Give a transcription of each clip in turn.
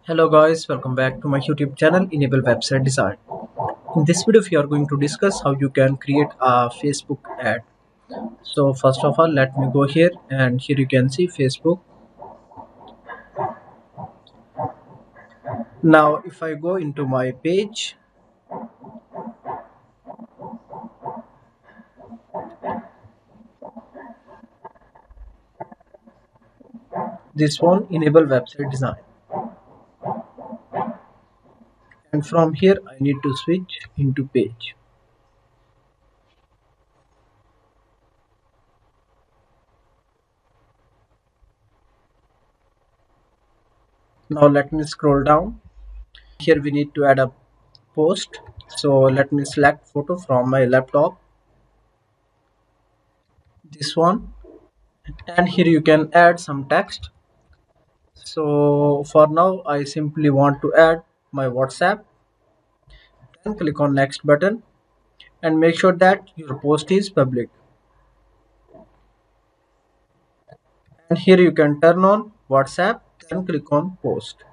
Hello guys, welcome back to my YouTube channel Enable Website Design. In this video we are going to discuss how you can create a Facebook ad. So first of all let me go here and here you can see Facebook. Now if I go into my page, this one Enable Website Design, and from here I need to switch into page. Now let me scroll down. Here we need to add a post. So let me select photo from my laptop, this one, and here you can add some text. So for now I simply want to add my WhatsApp. Then click on next button and make sure that your post is public, and here you can turn on WhatsApp, then click on post.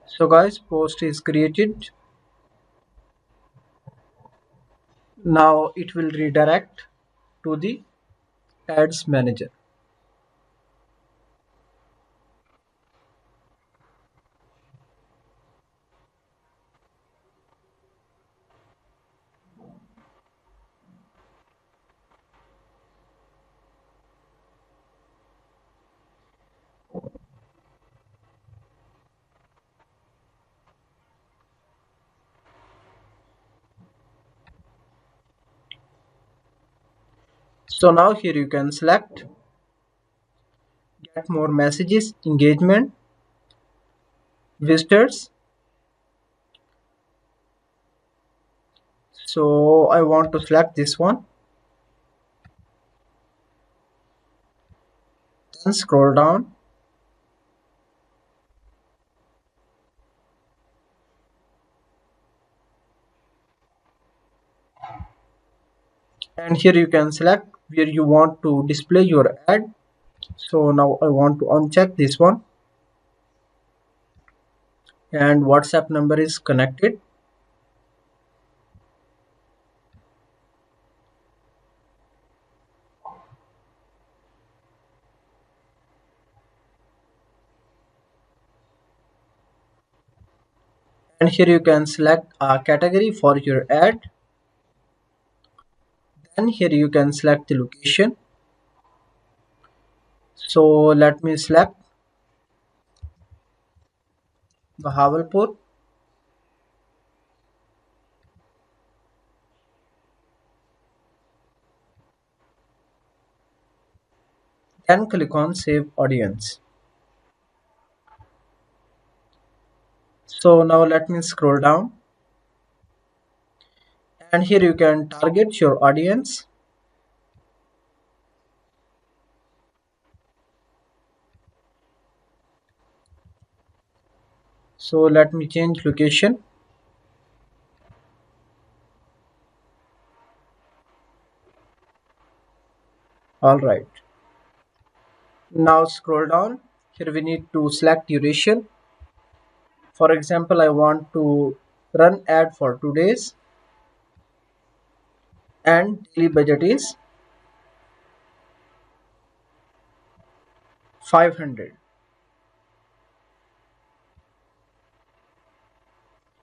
So guys, post is created. Now it will redirect to the ads manager. So now here you can select get more messages, engagement, visitors. So I want to select this one, then scroll down, and here you can select where you want to display your ad. So now I want to uncheck this one, and WhatsApp number is connected. And here you can select a category for your ad. Then here you can select the location. So let me select Bahawalpur. Then click on save audience. So now let me scroll down, and here you can target your audience. So let me change location. All right. Now scroll down. Here we need to select duration. For example, I want to run ad for 2 days, and daily budget is 500.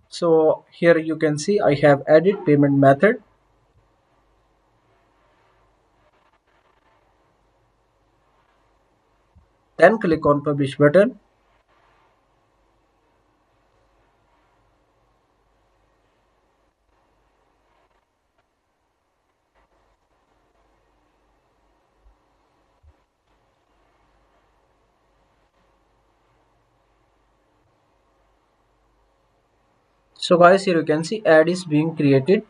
So here you can see I have added payment method. Then click on publish button. So guys, here you can see ad is being created.